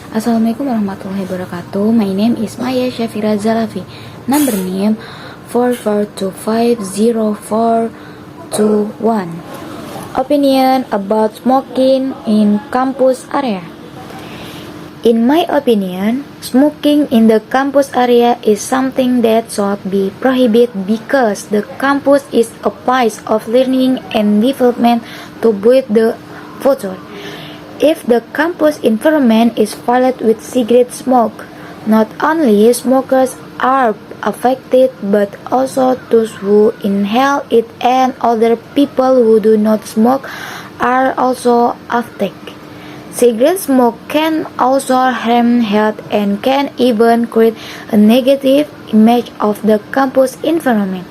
Assalamualaikum warahmatullahi wabarakatuh. My name is Maya Shafira Zalafi. Number name 44250421. Opinion about smoking in campus area. In my opinion, smoking in the campus area is something that should be prohibited because the campus is a place of learning and development to build the future. If the campus environment is filled with cigarette smoke, not only smokers are affected but also those who inhale it and other people who do not smoke are also affected. Cigarette smoke can also harm health and can even create a negative image of the campus environment.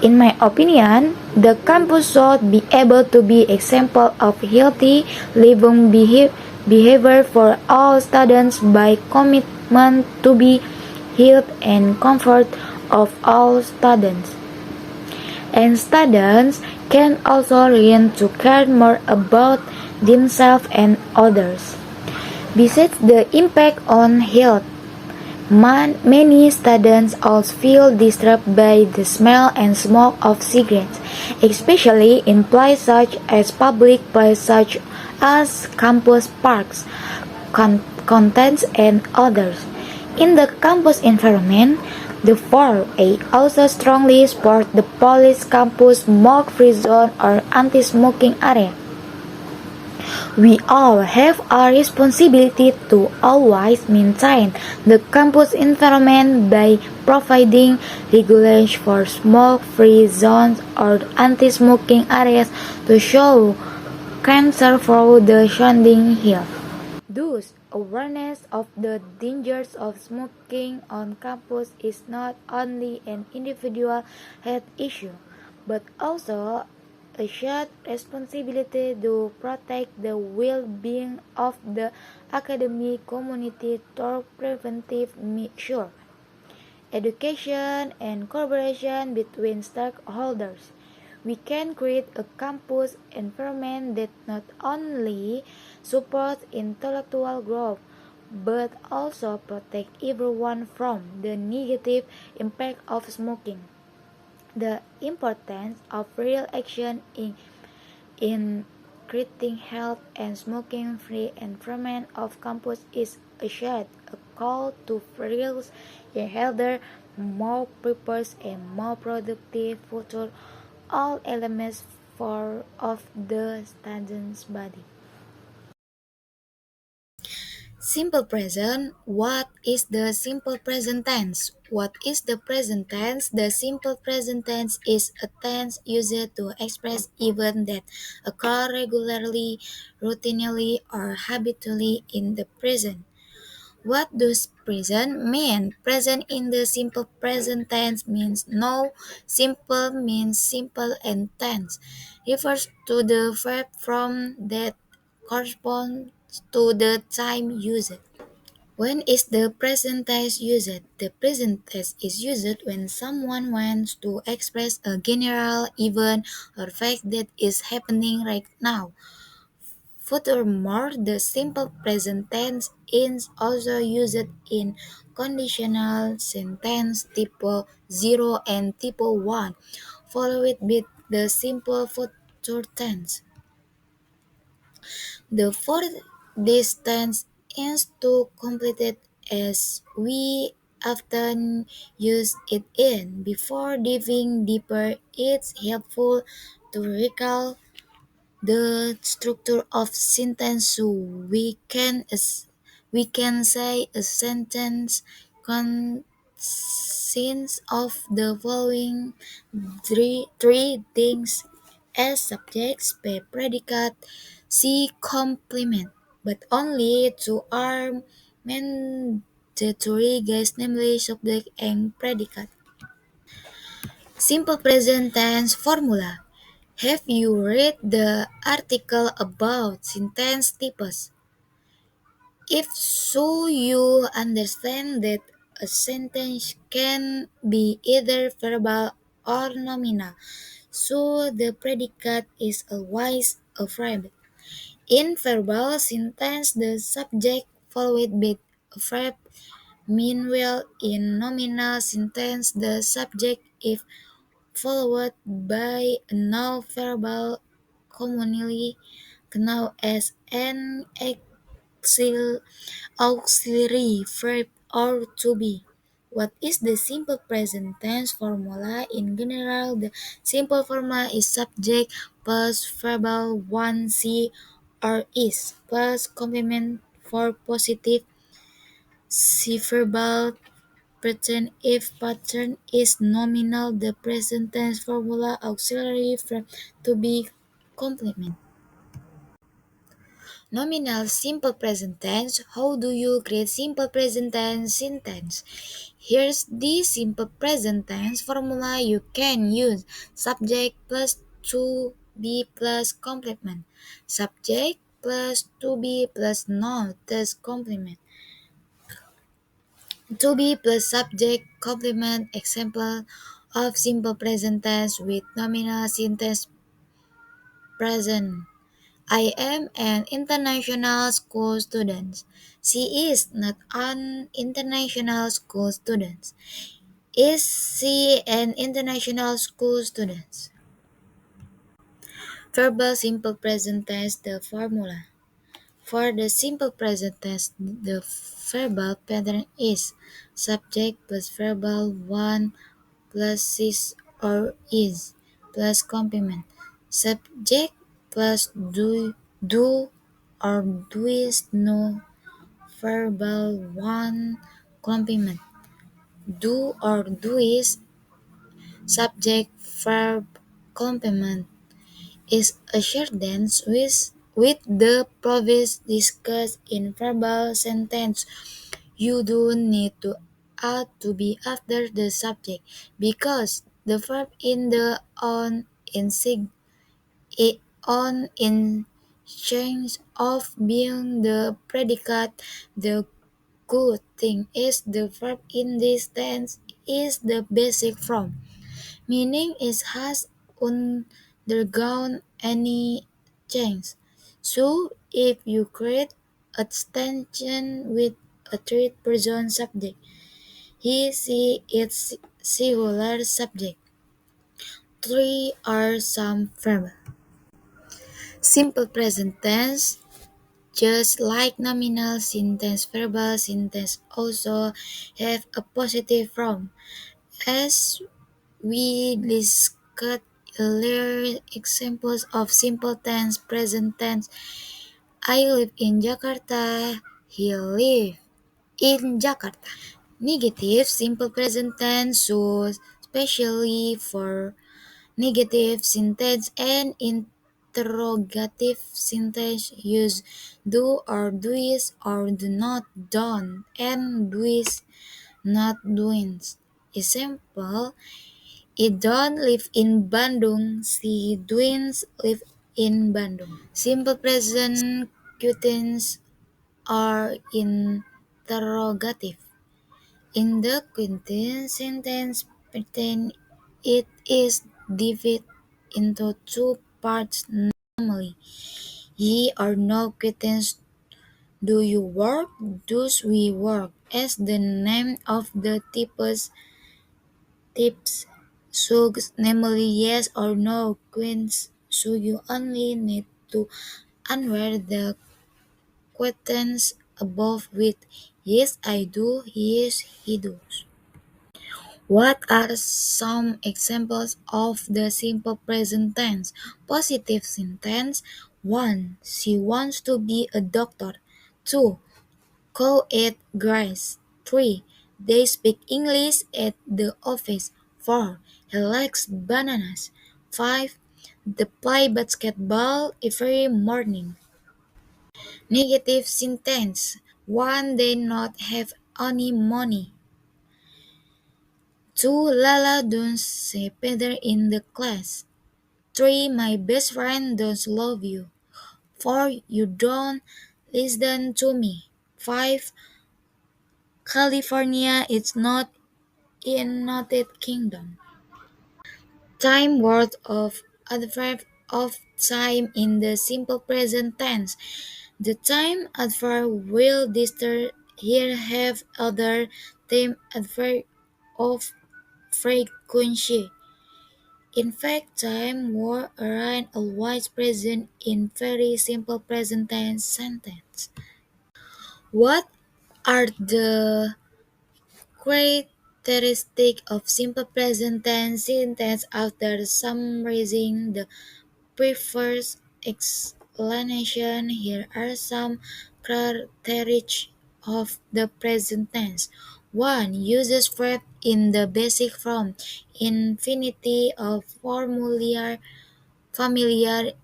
In my opinion, the campus should be able to be example of healthy living behavior for all students by commitment to be health and comfort of all students. And students can also learn to care more about themselves and others. Besides the impact on health, many students also feel disturbed by the smell and smoke of cigarettes, especially in places such as public places such as campus parks, contents, and others. In the campus environment, the 4A also strongly support the police campus smoke-free zone or anti-smoking area. We all have a responsibility to always maintain the campus environment by providing regulations for smoke-free zones or anti-smoking areas to show cancer for the surrounding health. Thus, awareness of the dangers of smoking on campus is not only an individual health issue, but also a shared responsibility to protect the well-being of the academic community through preventive measures, education, and collaboration between stakeholders. We can create a campus environment that not only supports intellectual growth, but also protects everyone from the negative impact of smoking. The importance of real action in creating health and smoking-free environment of campus is assured a call to realize a healthier, more prepared, and more productive future, all elements of the student's body. Simple present. What is the simple present tense? What is the present tense? The simple present tense is a tense used to express events that occur regularly, routinely, or habitually in the present. What does present mean? Present in the simple present tense means now. Simple means simple and tense. Refers to the verb form that corresponds to the time used. When is the present tense used? The present tense is used when someone wants to express a general event or fact that is happening right now. Furthermore, the simple present tense is also used in conditional sentence type 0 and type 1, followed with the simple future tense. The fourth distance is to complete it as we often use it in. Before diving deeper, it's helpful to recall the structure of sentence so we can say a sentence consists of the following three things as subjects, B predicate, C complement, but only two are mandatory guys, namely subject and predicate. Simple present tense formula. Have you read the article about sentence types? If so, you understand that a sentence can be either verbal or nominal, so the predicate is always a verb. In verbal sentence, the subject followed by a verb. Meanwhile, in nominal sentence, the subject is followed by a noun verbal, commonly known as an auxiliary verb or to be. What is the simple present tense formula? In general, the simple formula is subject plus verbal one see or is plus complement for positive see verbal pattern. If pattern is nominal, the present tense formula auxiliary verb to be complement. Nominal simple present tense. How do you create simple present tense sentence? Here's the simple present tense formula you can use. Subject plus to be plus complement. Subject plus to be plus noun plus complement. To be plus subject complement. Example of simple present tense with nominal sentence present. I am an international school student. She is not an international school student. Is she an international school student? Verbal simple present tense the formula. For the simple present tense, the verbal pattern is subject plus verbal one plus is or is plus complement. Subject plus do or does no verbal one complement. Do or does subject verb complement is a sentence with the provisions discussed in verbal sentence. You do need to add to be after the subject because the verb in the on in change of being the predicate. The good thing is the verb in this tense is the basic form, meaning it has undergone any change. So if you create a sentence with a third person subject, he, she, its singular subject. Three are some verbal. Simple present tense, just like nominal sentence, verbal sentence also have a positive form. As we discussed earlier, examples of simple tense, present tense. I live in Jakarta. He live in Jakarta. Negative simple present tense, so especially for negative sentence and interrogative sentence use do or does or do not done and does not doing. Example, I don't live in Bandung. Si doings live in Bandung. Simple present questions are interrogative. In the question sentence pattern, it is divided into two parts normally. Ye or no questions. Do you work? Does we work? As the name of the tips shows, namely yes or no questions, so you only need to answer the questions above with yes I do, yes he does. What are some examples of the simple present tense? Positive sentence. 1. She wants to be a doctor. 2. Call it Grace. 3. They speak English at the office. 4. He likes bananas. 5. They play basketball every morning. Negative sentence. 1. They not have any money. 2. Lala don't say better in the class. 3. My best friend don't love you. 4. You don't listen to me. 5. California is not in United Kingdom. Time word of adverb of time in the simple present tense. The time adverb will disturb here have other time adverb of frequency. In fact, time were around always present in very simple present tense sentence. What are the characteristics of simple present tense sentence after summarizing the previous explanation? Here are some characteristics of the present tense. 1. Uses verb in the basic form. Infinity of familiar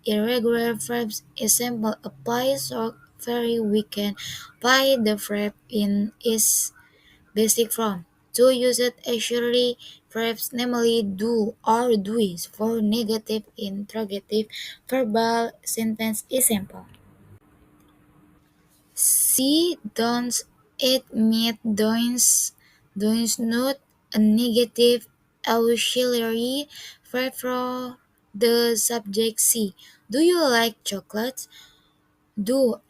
irregular verbs. Example apply so very we can apply the verb in its basic form. 2. Used auxiliary verbs, namely do or dois for negative interrogative verbal sentence. Example: she don't eat meat. Don't not a negative auxiliary verb for the subject she. Do you like chocolate? Do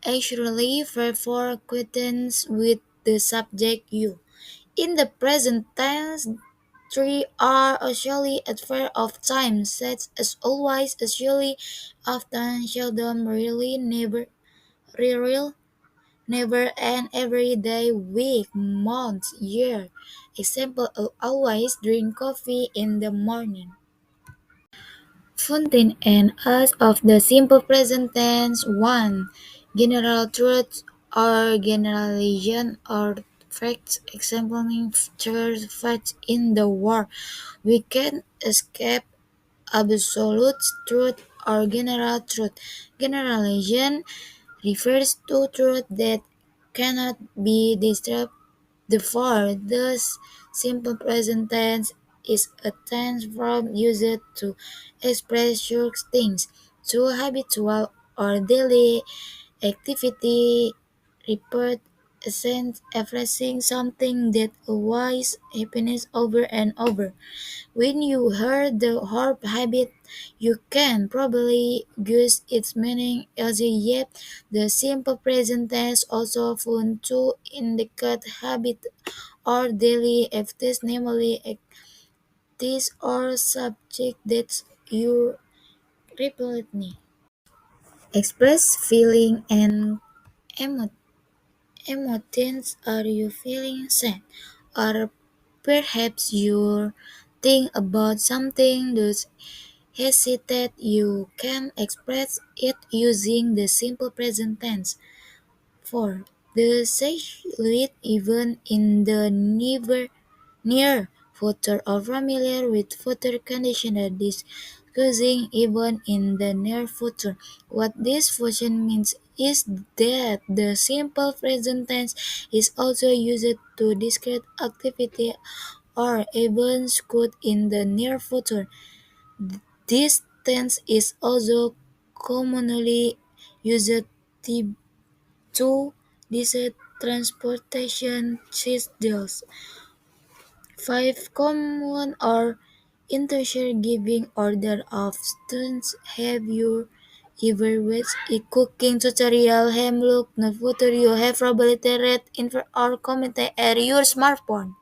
actually verb for acquaintance with the subject you. In the present tense, three are usually adverb of time, such as always, usually, often, seldom, rarely, never, rarely, never, and every day, week, month, year. Example: always drink coffee in the morning. Fountain and us of the simple present tense. 1. General truths or generalization or facts exemplifying truth facts in the world. We can escape absolute truth or general truth. Generalization refers to truth that cannot be disturbed. Therefore, thus, simple present tense is a tense verb used to express short things. To habitual or daily activity report a sense expressing something that always happens over and over. When you hear the verb habit, you can probably guess its meaning as yet. The simple present tense also found to indicate habit or daily activities, namely activities or subject that you repeatedly express feeling and emo- emotions. Are you feeling sad? Or perhaps you think about something that hesitate, you can express it using the simple present tense. 4. The silhouette even in the near future or familiar with future condition that is discussing even in the near future. What this function means is that the simple present tense is also used to describe activity or events could in the near future. This tense is also commonly used to describe transportation schedules. 5. Common or intuition giving order of students. Have you ever watched a cooking tutorial? Look no future you have probably read info or commented at your smartphone.